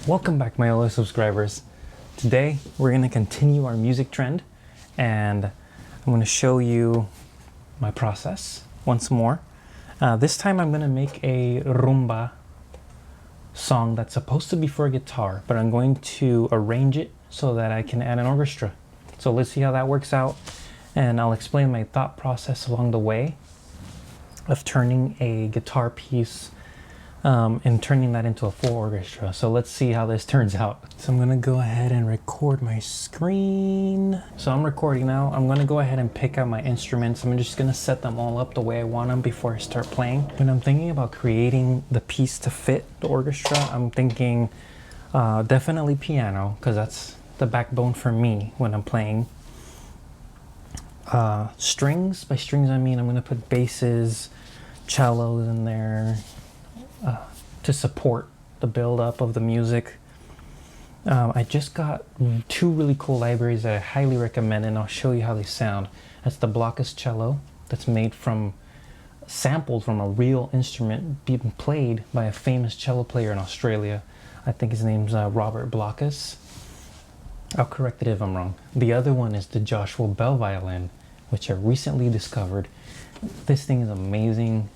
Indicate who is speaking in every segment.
Speaker 1: Welcome back, my other subscribers. Today we're going to continue our music trend, and I'm going to show you my process once more. This time I'm going to make a rumba song that's supposed to be for a guitar, but I'm going to arrange it so that I can add an orchestra. So let's see how that works out, and I'll explain my thought process along the way of turning a guitar piece and turning that into a full orchestra. So let's see how this turns out. So I'm gonna go ahead and record my screen. So I'm recording now. I'm gonna go ahead and pick out my instruments. I'm just gonna set them all up the way I want them before I start playing. When I'm thinking about creating the piece to fit the orchestra, I'm thinking definitely piano, because that's the backbone for me when I'm playing. Strings, by strings I mean I'm gonna put basses, cellos in there, to support the build-up of the music. I just got two really cool libraries that I highly recommend, and I'll show you how they sound. That's the Blakus cello, that's made from samples from a real instrument being played by a famous cello player in Australia. I think his name's Robert Blakus. I'll correct it if I'm wrong. The other one is the Joshua Bell violin, which I recently discovered. This thing is amazing.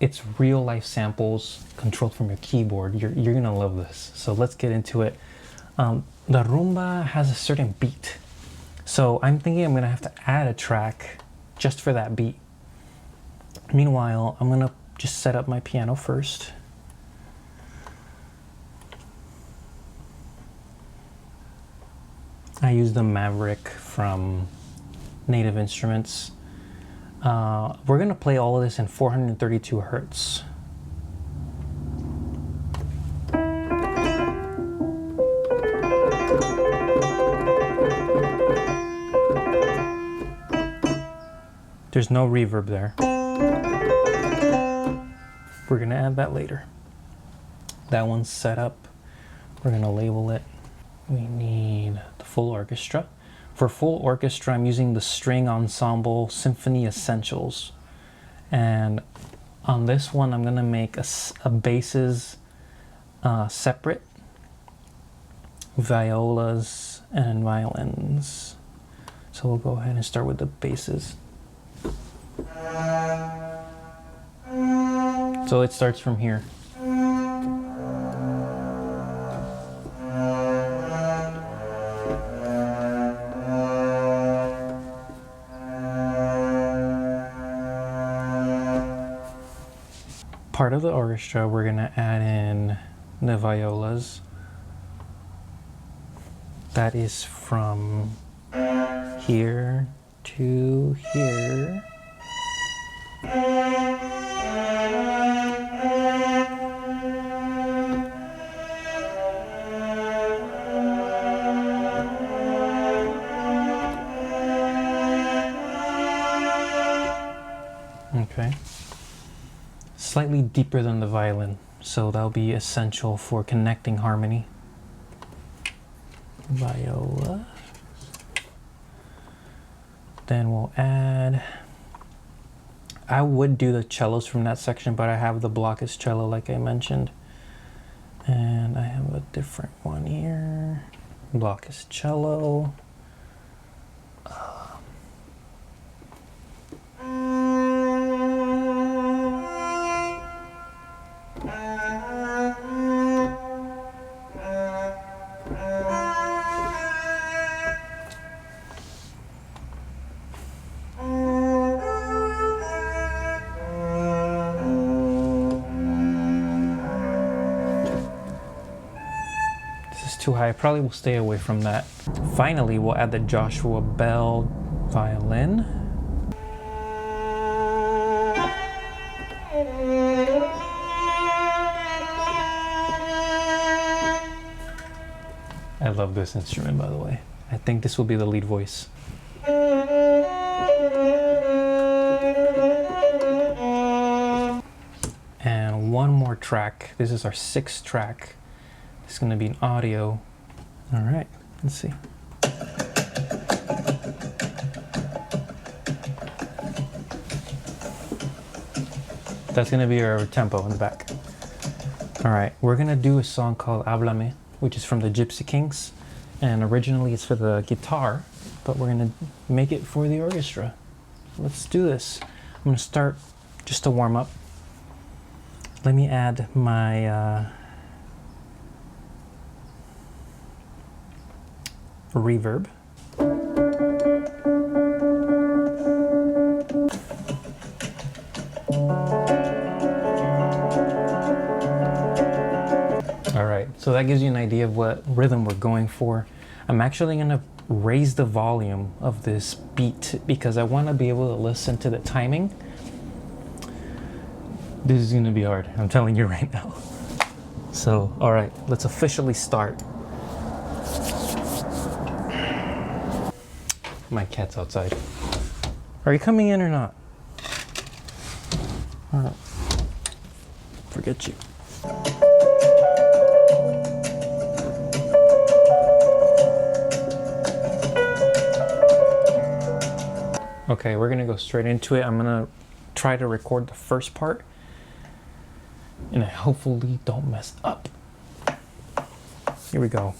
Speaker 1: It's real life samples controlled from your keyboard. You're gonna love this. So let's get into it. The rumba has a certain beat. So I'm thinking I'm gonna have to add a track just for that beat. Meanwhile, I'm gonna just set up my piano first. I use the Maverick from Native Instruments. We're gonna play all of this in 432 hertz. There's no reverb there. We're gonna add that later. That one's set up. We're gonna label it. We need the full orchestra. For full orchestra, I'm using the String Ensemble Symphony Essentials. And on this one, I'm gonna make a basses separate, violas, and violins. So we'll go ahead and start with the basses. So it starts from here. Part of the orchestra, we're gonna add in the violas. That is from here to here. Okay. Slightly deeper than the violin, so that'll be essential for connecting harmony. Viola. Then we'll add, I would do the cellos from that section, but I have the Blakus cello like I mentioned. And I have a different one here. Blakus cello. Too high. I probably will stay away from that. Finally, we'll add the Joshua Bell violin. I love this instrument, by the way. I think this will be the lead voice. And one more track. This is our 6th track. It's going to be an audio. All right, let's see. That's going to be our tempo in the back. All right, we're going to do a song called Hablame. which is from the Gipsy Kings, and originally it's for the guitar, but we're gonna make it for the orchestra. Let's do this. I'm gonna start just to warm up. Let me add my reverb. All right, so that gives you an idea of what rhythm we're going for. I'm actually gonna raise the volume of this beat because I wanna be able to listen to the timing. This is gonna be hard, I'm telling you right now. So, all right, let's officially start. My cat's outside. Are you coming in or not? All right. Forget you. Okay, we're gonna go straight into it. I'm gonna try to record the first part and I hopefully don't mess up. Here we go.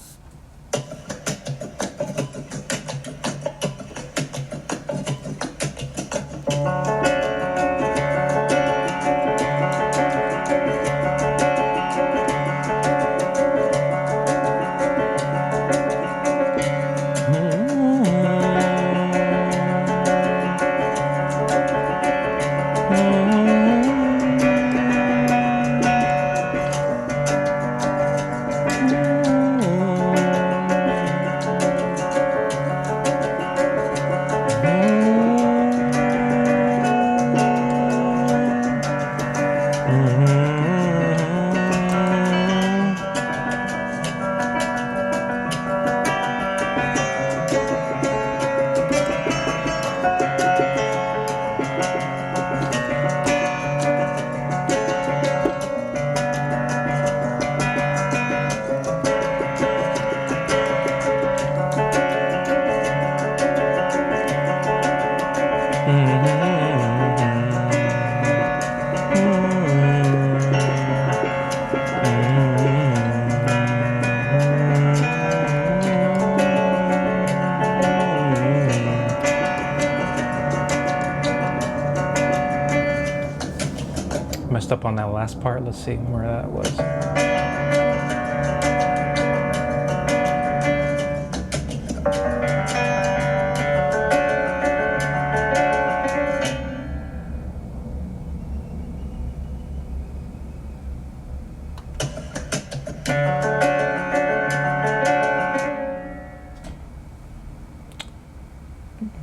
Speaker 1: Messed up on that last part. Let's see where that was.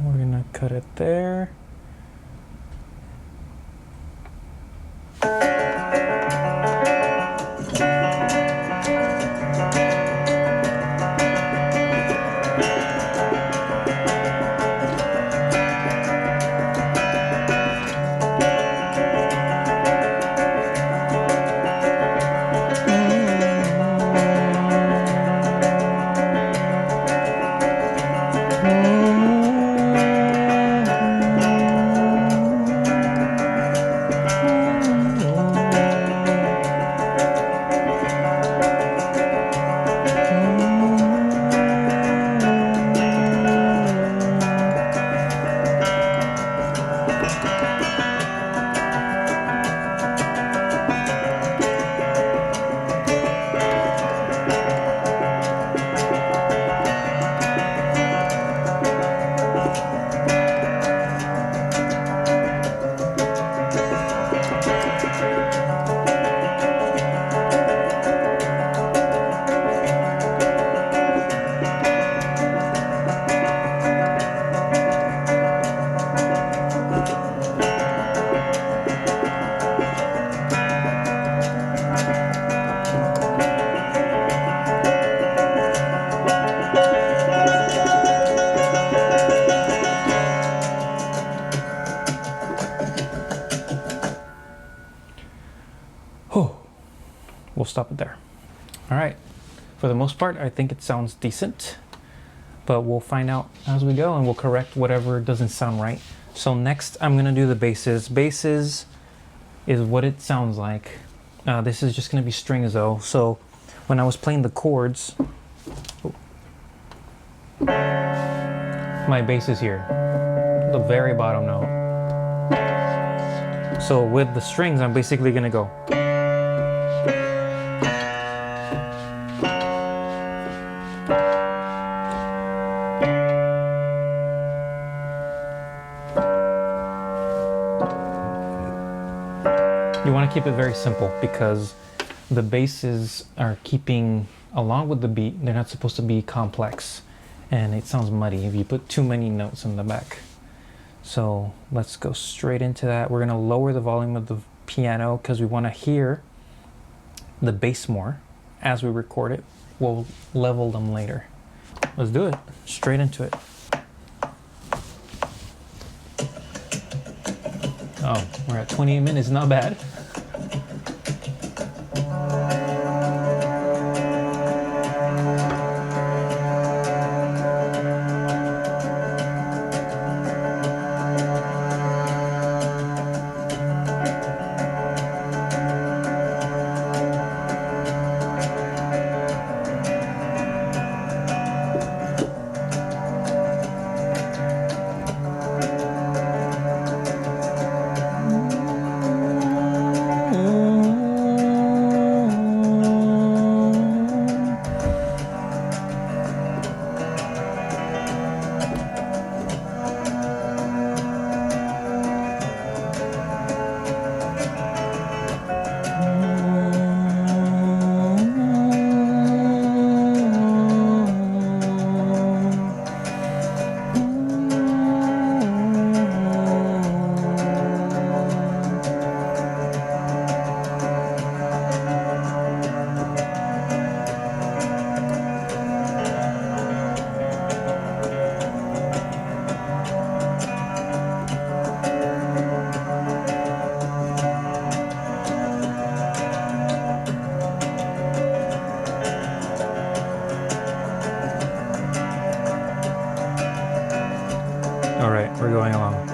Speaker 1: We're gonna cut it there. We'll stop it there. All right, for the most part, I think it sounds decent, but we'll find out as we go and we'll correct whatever doesn't sound right. So next I'm gonna do the basses. Basses is what it sounds like. This is just gonna be strings though. So when I was playing the chords, my bass is here, the very bottom note. So with the strings, I'm basically gonna go. You want to keep it very simple because the basses are keeping along with the beat. They're not supposed to be complex and it sounds muddy if you put too many notes in the back. So let's go straight into that. We're going to lower the volume of the piano because we want to hear the bass more as we record it. We'll level them later. Let's do it. Straight into it. Oh, we're at 28 minutes, not bad. All right, we're going along.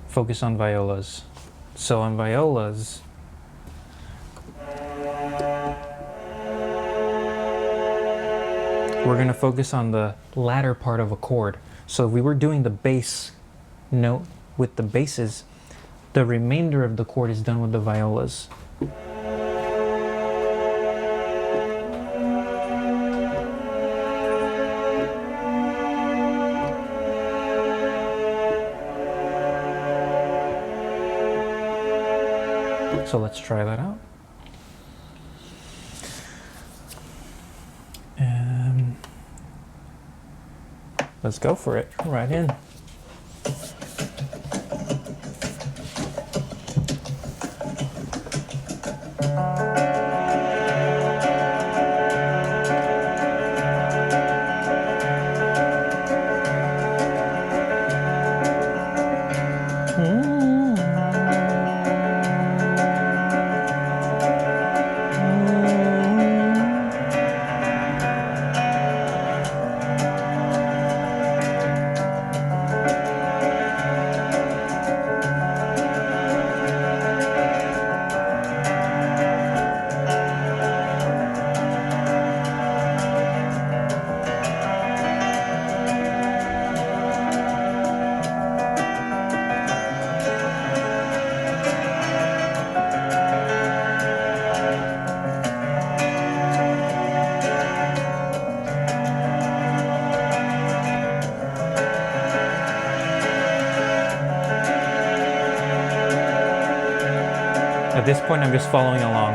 Speaker 1: Focus on violas. So on violas, we're going to focus on the latter part of a chord. So if we were doing the bass note with the basses, the remainder of the chord is done with the violas. So let's try that out. And let's go for it, right in. At this point, I'm just following along.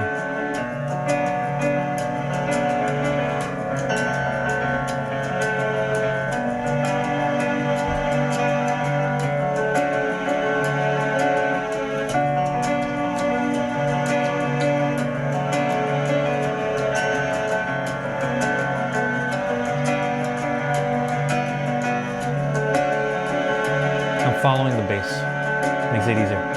Speaker 1: I'm following the bass. Makes it easier.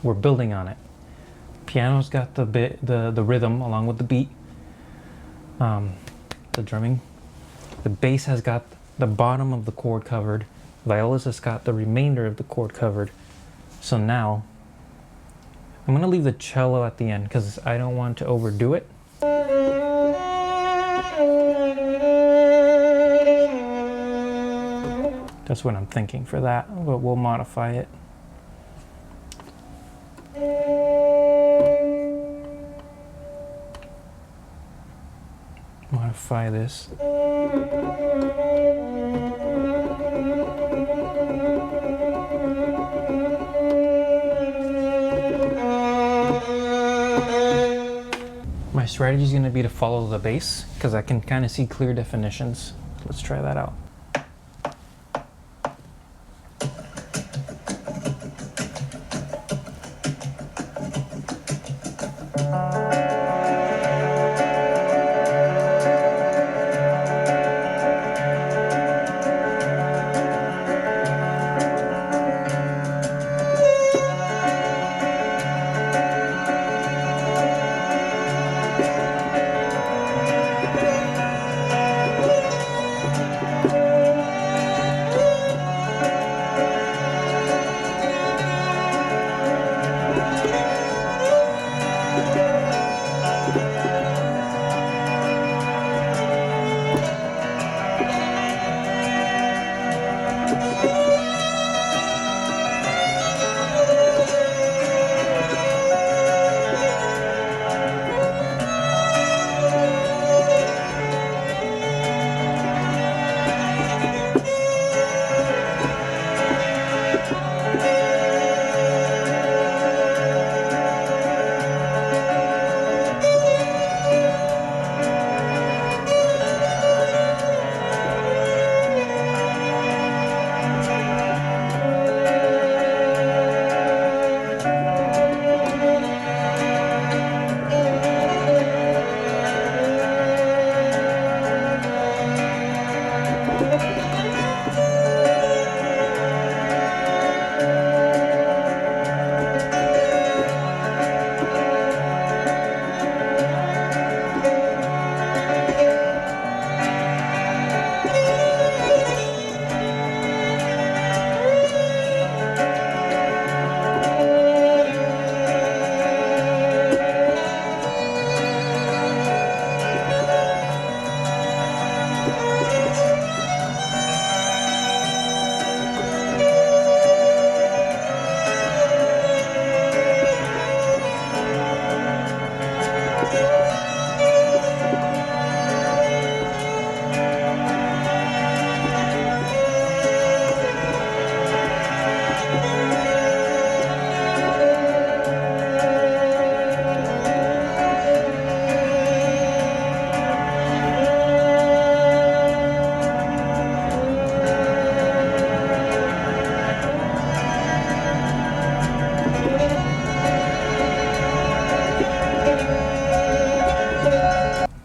Speaker 1: We're building on it. Piano's got the rhythm along with the beat, the drumming. The bass has got the bottom of the chord covered. Viola's has got the remainder of the chord covered. So now I'm gonna leave the cello at the end because I don't want to overdo it. That's what I'm thinking for that, but we'll modify it. Modify this. My strategy is going to be to follow the bass because I can kind of see clear definitions. Let's try that out.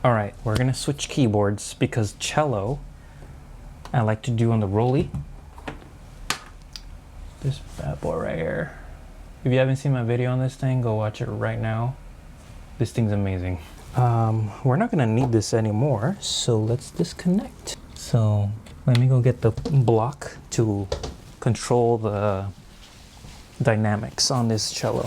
Speaker 1: All right, we're gonna switch keyboards because cello, I like to do on the ROLI. This bad boy right here. If you haven't seen my video on this thing, go watch it right now. This thing's amazing. We're not gonna need this anymore, so let's disconnect. So let me go get the block to control the dynamics on this cello.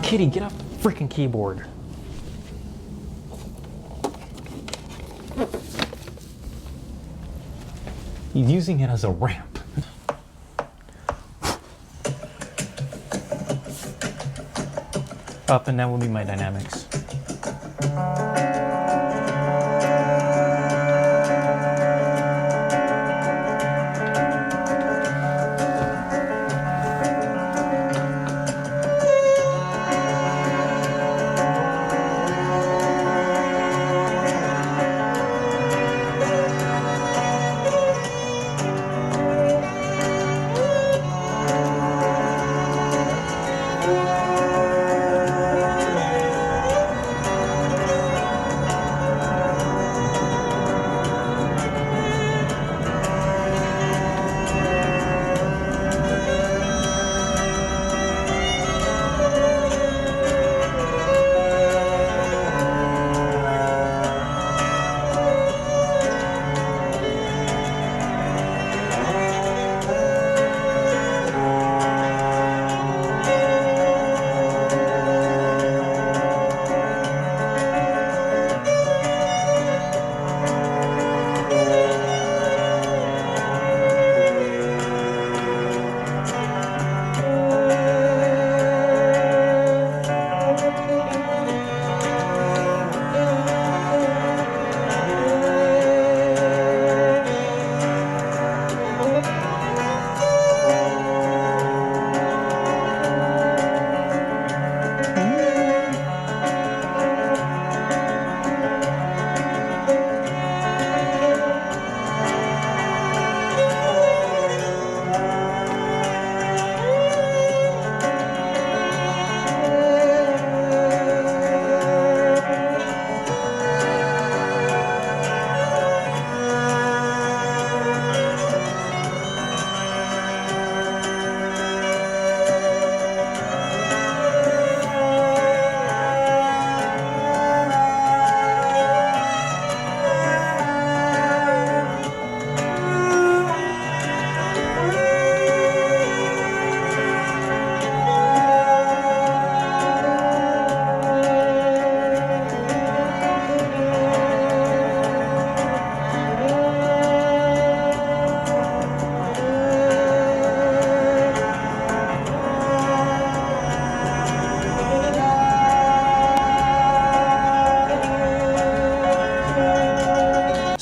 Speaker 1: Kitty, get off the freaking keyboard. He's using it as a ramp. Up and down will be my dynamics.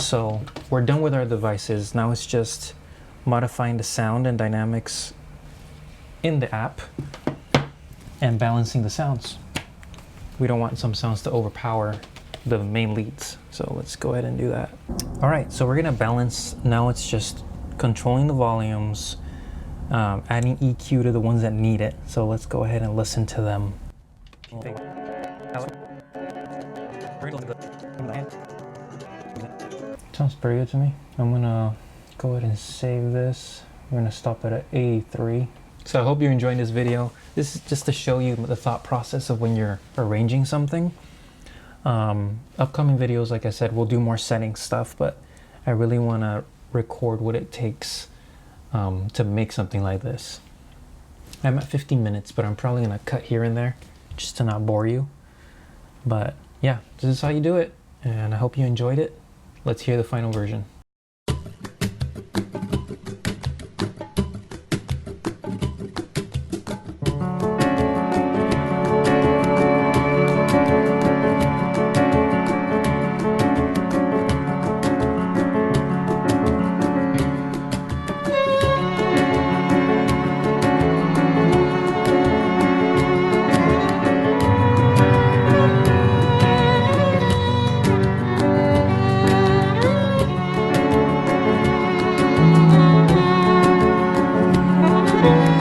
Speaker 1: So we're done with our devices. Now it's just modifying the sound and dynamics in the app and balancing the sounds. We don't want some sounds to overpower the main leads. So let's go ahead and do that. All right, so we're gonna balance. Now it's just controlling the volumes, adding EQ to the ones that need it. So let's go ahead and listen to them. Sounds pretty good to me. I'm gonna go ahead and save this. We're gonna stop it at 83. So I hope you're enjoying this video. This is just to show you the thought process of when you're arranging something. Upcoming videos, like I said, we'll do more setting stuff, but I really wanna record what it takes to make something like this. I'm at 15 minutes, but I'm probably gonna cut here and there just to not bore you. But yeah, this is how you do it, and I hope you enjoyed it. Let's hear the final version.
Speaker 2: Thank you.